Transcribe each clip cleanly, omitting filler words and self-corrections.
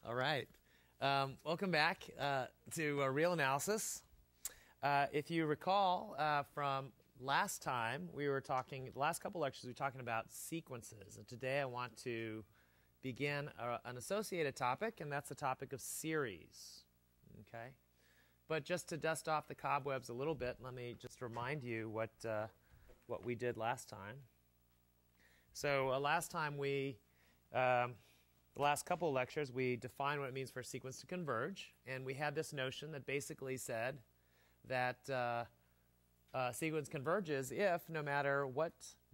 All right. Welcome back to Real Analysis. If you recall from last time, the last couple lectures, we were talking about sequences. And today I want to begin an associated topic, and that's the topic of series. Okay? But just to dust off the cobwebs a little bit, let me just remind you what we did last time. So last time the last couple of lectures, we defined what it means for a sequence to converge, and we had this notion that basically said that a sequence converges if, no matter what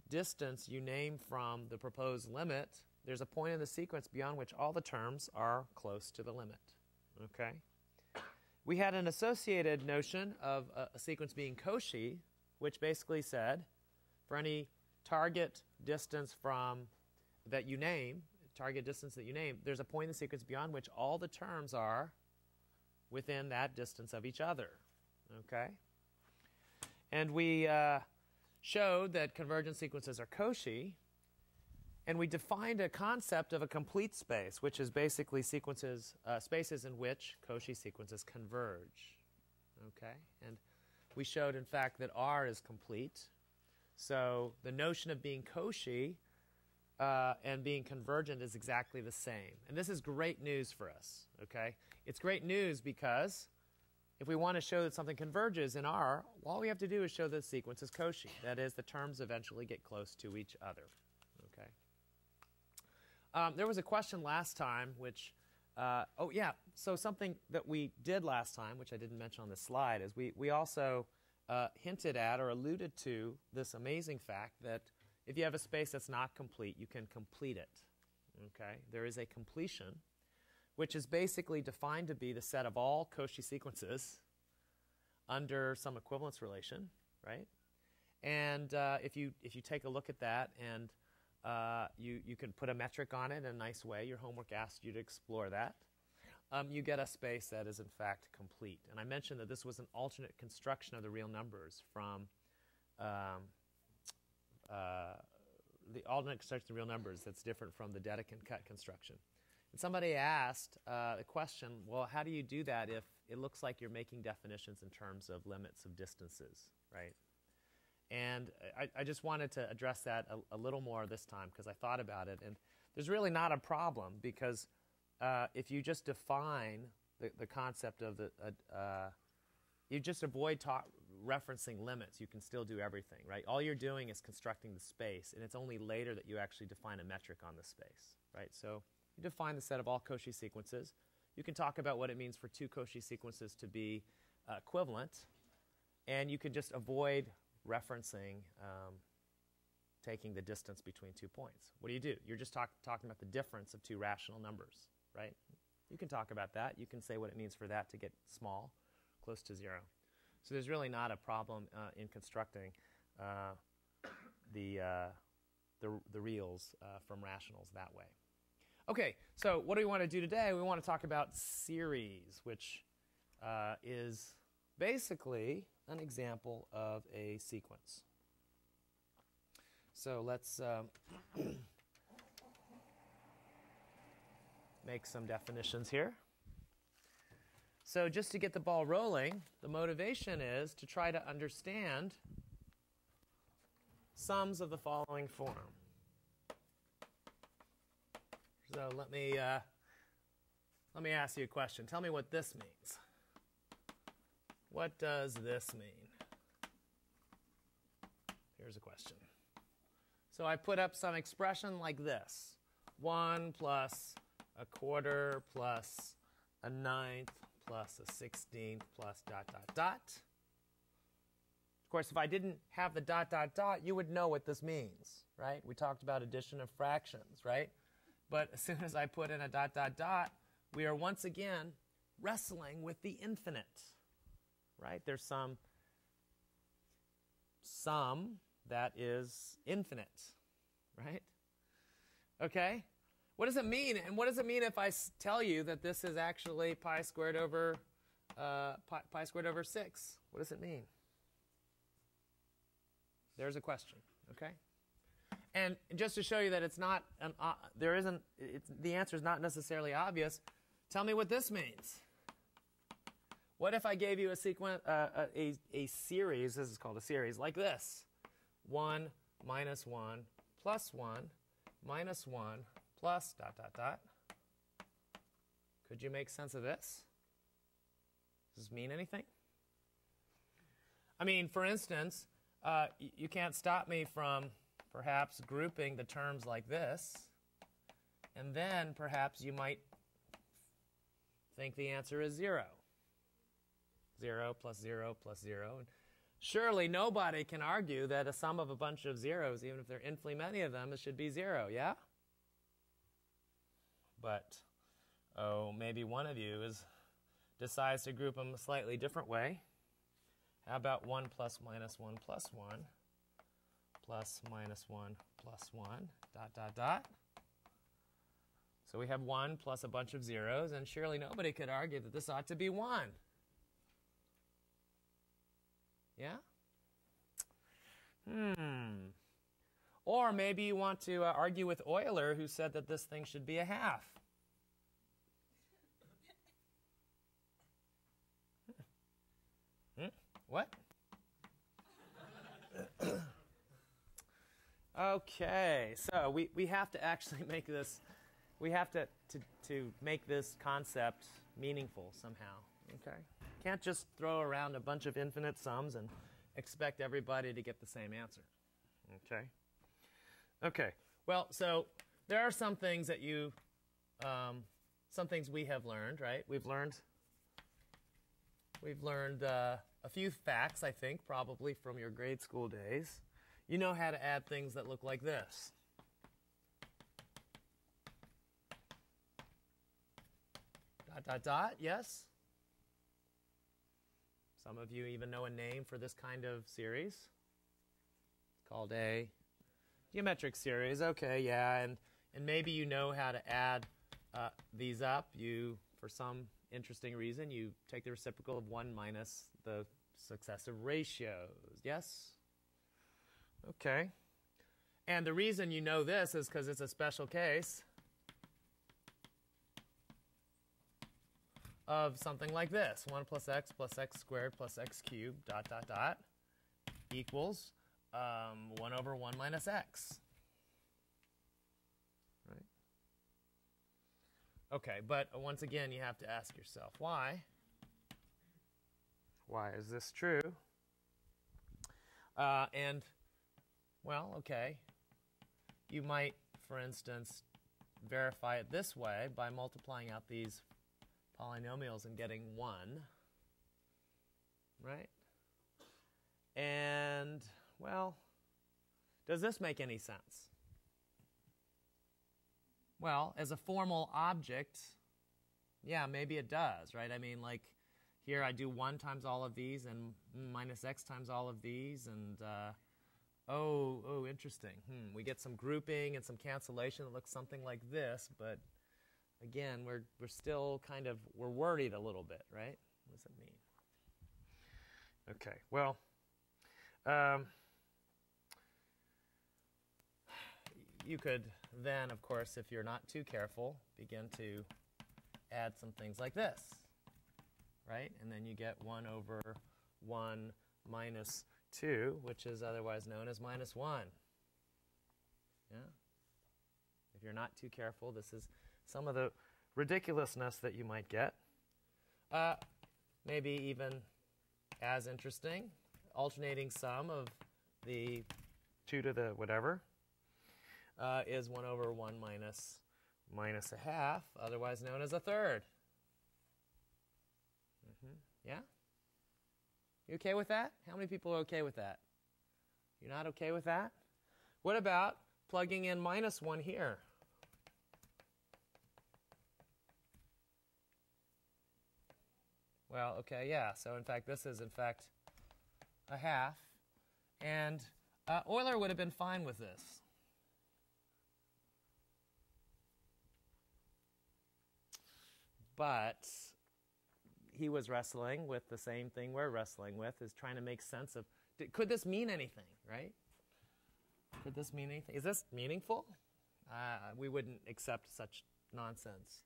distance you name from the proposed limit, there's a point in the sequence beyond which all the terms are close to the limit. Okay? We had an associated notion of a sequence being Cauchy, which basically said for any target distance that you name, there's a point in the sequence beyond which all the terms are within that distance of each other. Okay? And we showed that convergent sequences are Cauchy, and we defined a concept of a complete space, which is basically spaces in which Cauchy sequences converge. Okay? And we showed, in fact, that R is complete. So the notion of being Cauchy and being convergent is exactly the same. And this is great news for us. Okay? It's great news because if we want to show that something converges in R, all we have to do is show the sequence is Cauchy. That is, the terms eventually get close to each other. Okay? There was a question last time which, so something that we did last time, which I didn't mention on this slide, is we also hinted at or alluded to this amazing fact that if you have a space that's not complete, you can complete it. Okay? There is a completion, which is basically defined to be the set of all Cauchy sequences under some equivalence relation, right? And if you take a look at that and you can put a metric on it in a nice way, your homework asked you to explore that, you get a space that is in fact complete. And I mentioned that this was an alternate construction of the real numbers from the alternate construction of real numbers that's different from the Dedekind cut construction. And somebody asked the question, well, how do you do that if it looks like you're making definitions in terms of limits of distances, right? And I just wanted to address that a little more this time because I thought about it. And there's really not a problem because if you just define the concept of you just avoid referencing limits, you can still do everything, right? All you're doing is constructing the space, and it's only later that you actually define a metric on the space, right? So you define the set of all Cauchy sequences. You can talk about what it means for two Cauchy sequences to be equivalent, and you can just avoid referencing taking the distance between 2 points. What do? You're just talking about the difference of two rational numbers, right? You can talk about that. You can say what it means for that to get small, close to 0. So there's really not a problem in constructing the reals from rationals that way. Okay, so what do we want to do today? We want to talk about series, which is basically an example of a sequence. So let's make some definitions here. So just to get the ball rolling, the motivation is to try to understand sums of the following form. So let me ask you a question. Tell me what this means. What does this mean? Here's a question. So I put up some expression like this. 1 plus a quarter plus a ninth plus a 16th plus ... Of course, if I didn't have the ... you would know what this means, right? We talked about addition of fractions, right? But as soon as I put in a ... we are once again wrestling with the infinite, right? There's some sum that is infinite, right? Okay? What does it mean? And what does it mean if I tell you that this is actually pi squared over 6? What does it mean? There's a question, okay? And just to show you that it's not, the answer is not necessarily obvious, Tell me what this means. What if I gave you a sequence, a series, this is called a series, like this. 1 minus 1 plus 1 minus 1 plus ... Could you make sense of this? Does this mean anything? I mean, for instance, you can't stop me from perhaps grouping the terms like this, and then perhaps you might think the answer is 0. 0 plus 0 plus 0. And surely nobody can argue that a sum of a bunch of zeros, even if there are infinitely many of them, it should be 0, yeah? But, oh, maybe one of you decides to group them a slightly different way. How about 1 plus minus 1 plus 1 plus minus 1 plus 1, ... So we have 1 plus a bunch of zeros, and surely nobody could argue that this ought to be 1. Yeah? Or maybe you want to argue with Euler, who said that this thing should be a half. What? Okay, so we have to actually make this, we have to make this concept meaningful somehow, okay? Can't just throw around a bunch of infinite sums and expect everybody to get the same answer, okay? Okay, well, so there are some things that some things we have learned, right? We've learned a few facts, I think, probably from your grade school days. You know how to add things that look like this. ... yes? Some of you even know a name for this kind of series. It's called a geometric series. Okay, yeah, and maybe you know how to add these up. You, for some interesting reason, you take the reciprocal of 1 minus the successive ratios. Yes? Okay. And the reason you know this is because it's a special case of something like this. 1 plus x squared plus x cubed ... equals 1 over 1 minus x. Right? Okay, but once again, you have to ask yourself, why? Why is this true? And, well, okay, you might, for instance, verify it this way by multiplying out these polynomials and getting 1, right? And, well, does this make any sense? Well, as a formal object, yeah, maybe it does, right? I mean, like, here I do 1 times all of these and minus x times all of these, and oh, interesting. We get some grouping and some cancellation that looks something like this, but again, we're still kind of, we're worried a little bit, right? What does it mean? Okay, well, you could then, of course, if you're not too careful, begin to add some things like this, right? And then you get 1 over 1 minus 2, which is otherwise known as minus 1. Yeah? If you're not too careful, this is some of the ridiculousness that you might get. Maybe even as interesting, alternating sum of the 2 to the whatever is 1 over 1 minus a half, otherwise known as a third. Yeah? You okay with that? How many people are okay with that? You're not okay with that? What about plugging in minus 1 here? Well, okay, yeah. So, in fact, this is, in fact, a half. And Euler would have been fine with this. But he was wrestling with the same thing we're wrestling with, is trying to make sense of, could this mean anything, right? Could this mean anything? Is this meaningful? We wouldn't accept such nonsense.